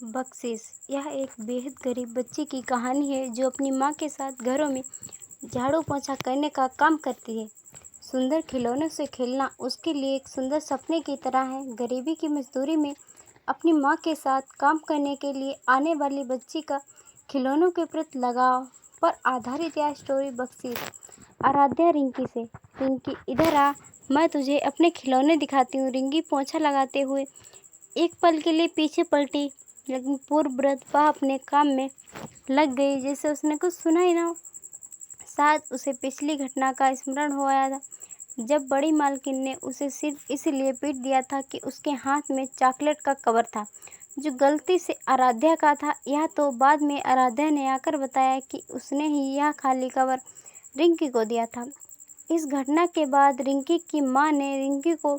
बख्शिश। यह एक बेहद गरीब बच्ची की कहानी है जो अपनी माँ के साथ घरों में झाड़ू पोंछा करने का काम करती है। सुंदर खिलौनों से खेलना उसके लिए एक सुंदर सपने की तरह है। गरीबी की मजदूरी में अपनी माँ के साथ काम करने के लिए आने वाली बच्ची का खिलौनों के प्रति लगाव पर आधारित यह स्टोरी बख्शिश। आराध्या रिंकी से। रिंकी, इधर आ, मैं तुझे अपने खिलौने दिखाती हूँ। रिंकी पोंछा लगाते हुए एक पल के लिए पीछे पलटी, लेकिन पूर्ववत वह अपने काम में लग गई जैसे उसने कुछ सुना ही ना हो। शायद उसे पिछली घटना का स्मरण हो आया था जब बड़ी मालकिन ने उसे सिर्फ इसलिए पीट दिया था कि उसके हाथ में चॉकलेट का कवर था जो गलती से आराध्या का था। यह तो बाद में आराध्या ने आकर बताया कि उसने ही यह खाली कवर रिंकी को दिया था। इस घटना के बाद रिंकी की माँ ने रिंकी को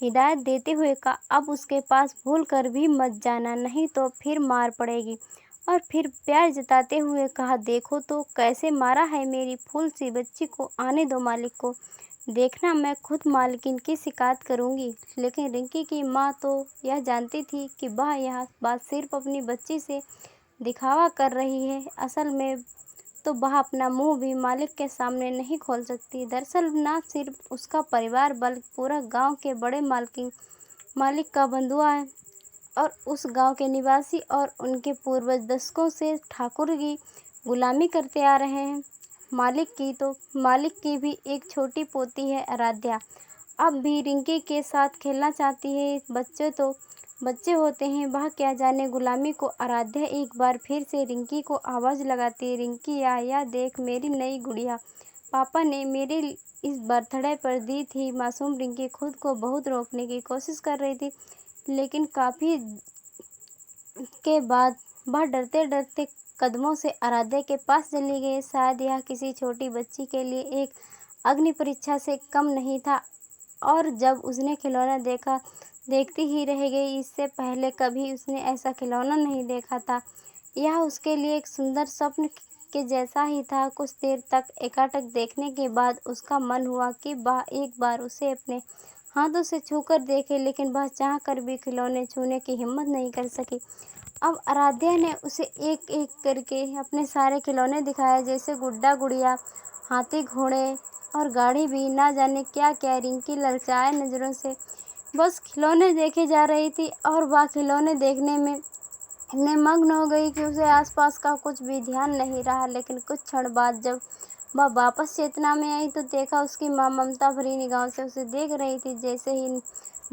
हिदायत देते हुए कहा, अब उसके पास भूल कर भी मत जाना, नहीं तो फिर मार पड़ेगी। और फिर प्यार जताते हुए कहा, देखो तो कैसे मारा है मेरी फूल सी बच्ची को, आने दो मालिक को, देखना मैं खुद मालकिन की शिकायत करूंगी। लेकिन रिंकी की माँ तो यह जानती थी कि वह यह बात सिर्फ अपनी बच्ची से दिखावा कर रही है। असल में तो वह अपना मुंह भी मालिक के सामने नहीं खोल सकती। दरअसल न सिर्फ उसका परिवार बल्कि पूरा गांव के बड़े मालिक का बंधुआ है और उस गांव के निवासी और उनके पूर्वज दशकों से ठाकुर की गुलामी करते आ रहे हैं। मालिक की भी एक छोटी पोती है आराध्या, अब भी रिंकी के साथ खेलना चाहती है। बच्चे तो बच्चे होते हैं, वह क्या जाने गुलामी को। आराध्या एक बार फिर से रिंकी को आवाज़ लगाती है, रिंकी या देख मेरी नई गुड़िया पापा ने मेरे इस बर्थडे पर दी थी। मासूम रिंकी खुद को बहुत रोकने की कोशिश कर रही थी, लेकिन काफ़ी के बाद वह डरते डरते कदमों से आराध्या के पास चली गई। शायद यह किसी छोटी बच्ची के लिए एक अग्नि परीक्षा से कम नहीं था और जब उसने खिलौना देखा देखती ही रह गई। इससे पहले कभी उसने ऐसा खिलौना नहीं देखा था। यह उसके लिए एक सुंदर स्वप्न के जैसा ही था। कुछ देर तक एकाटक देखने के बाद उसका मन हुआ कि वह एक बार उसे अपने हाथों से छूकर देखे, लेकिन वह चाह कर भी खिलौने छूने की हिम्मत नहीं कर सकी। अब आराध्या ने उसे एक एक करके अपने सारे खिलौने दिखाए, जैसे गुड्डा गुड़िया, हाथी घोड़े और गाड़ी भी, ना जाने क्या क्या। रिंकी ललचाए नज़रों से बस खिलौने देखे जा रही थी और वह खिलौने देखने में इतने मग्न हो गई कि उसे आसपास का कुछ भी ध्यान नहीं रहा। लेकिन कुछ क्षण बाद जब वह वापस चेतना में आई तो देखा उसकी माँ ममता भरी निगाहों से उसे देख रही थी। जैसे ही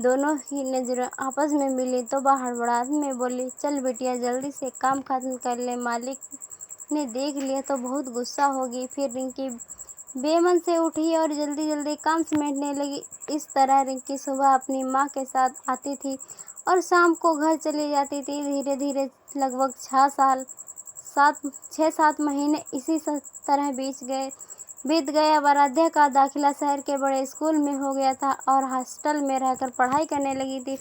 दोनों ही नजरें आपस में मिली तो वह हड़बड़ाहट में बोली, चल बिटिया जल्दी से काम खत्म कर ले, मालिक ने देख लिया तो बहुत गुस्सा होगी। फिर रिंकी बेमन से उठी और जल्दी जल्दी काम समेटने लगी। इस तरह रिंकी सुबह अपनी माँ के साथ आती थी और शाम को घर चली जाती थी। धीरे धीरे लगभग 6-7 महीने इसी तरह बीत गए। अब आराध्या का दाखिला शहर के बड़े स्कूल में हो गया था और हॉस्टल में रहकर पढ़ाई करने लगी थी।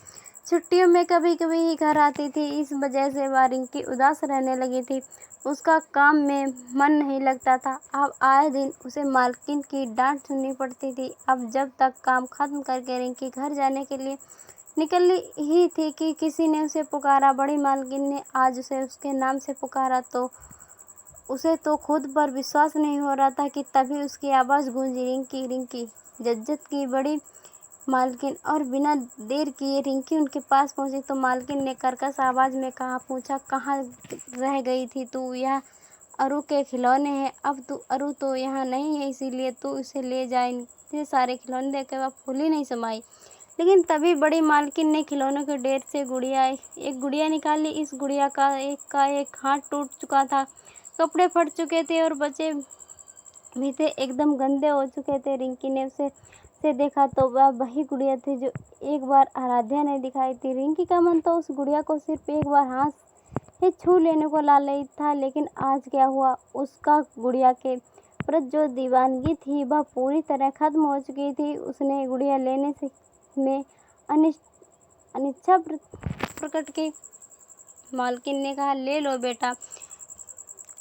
छुट्टियों में कभी कभी ही घर आती थी। इस वजह से वह रिंकी उदास रहने लगी थी। उसका काम में मन नहीं लगता था। अब आए दिन उसे मालकिन की डांट सुननी पड़ती थी। अब जब तक काम खत्म करके रिंकी घर जाने के लिए निकली ही थी कि किसी ने उसे पुकारा। बड़ी मालकिन ने आज उसे उसके नाम से पुकारा तो उसे तो खुद पर विश्वास नहीं हो रहा था कि तभी उसकी आवाज़ गूंजी, रिंकी रिंकी। जज्जत की बड़ी मालकिन और बिना देर किए रिंकी उनके पास पहुंची तो मालकिन ने कर्कश आवाज़ में पूछा, कहाँ रह गई थी तू? यह अरु के खिलौने हैं। अब तू अरु तो यहाँ नहीं है, इसीलिए तू इसे ले जा। इतने सारे खिलौने देकर वह फूल ही नहीं समाई। लेकिन तभी बड़ी मालकिन ने खिलौनों के ढेर से एक गुड़िया निकाली। इस गुड़िया का एक हाथ टूट चुका था, कपड़े फट चुके थे और बचे भी थे एकदम गंदे हो चुके थे। रिंकी ने उसे देखा तो वह वही गुड़िया थी जो एक बार आराध्या ने दिखाई थी। रिंकी का मन तो उस गुड़िया को सिर्फ एक बार हाथ से छू लेने को लालच था, लेकिन आज क्या हुआ, उसका गुड़िया के प्रति जो दीवानगी थी वह पूरी तरह खत्म हो चुकी थी। उसने गुड़िया लेने से में अनिच्छा प्रकट की। मालकिन ने कहा, ले लो बेटा,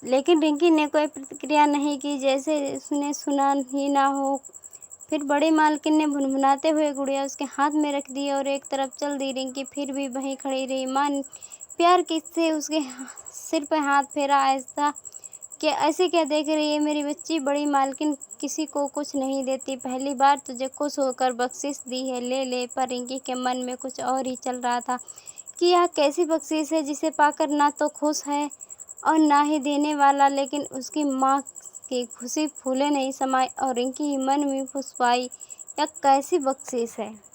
लेकिन रिंकी ने कोई प्रतिक्रिया नहीं की, जैसे उसने सुना ही ना हो। फिर बड़ी मालकिन ने भुनभुनाते हुए गुड़िया उसके हाथ में रख दी और एक तरफ चल दी। रिंकी फिर भी वहीं खड़ी रही। माँ प्यार की से उसके सिर पे हाथ फेरा। ऐसा क्या, ऐसे क्या देख रही है मेरी बच्ची, बड़ी मालकिन किसी को कुछ नहीं देती, पहली बार तुझे खुश होकर बख्शिश दी है, ले ले। पर रिंकी के मन में कुछ और ही चल रहा था कि यह कैसी बख्शिश है जिसे पाकर ना तो खुश है और ना ही देने वाला। लेकिन उसकी माँ की खुशी फूले नहीं समाई और रिंकी ही मन में फुसफाई, यह कैसी बख्शिश है।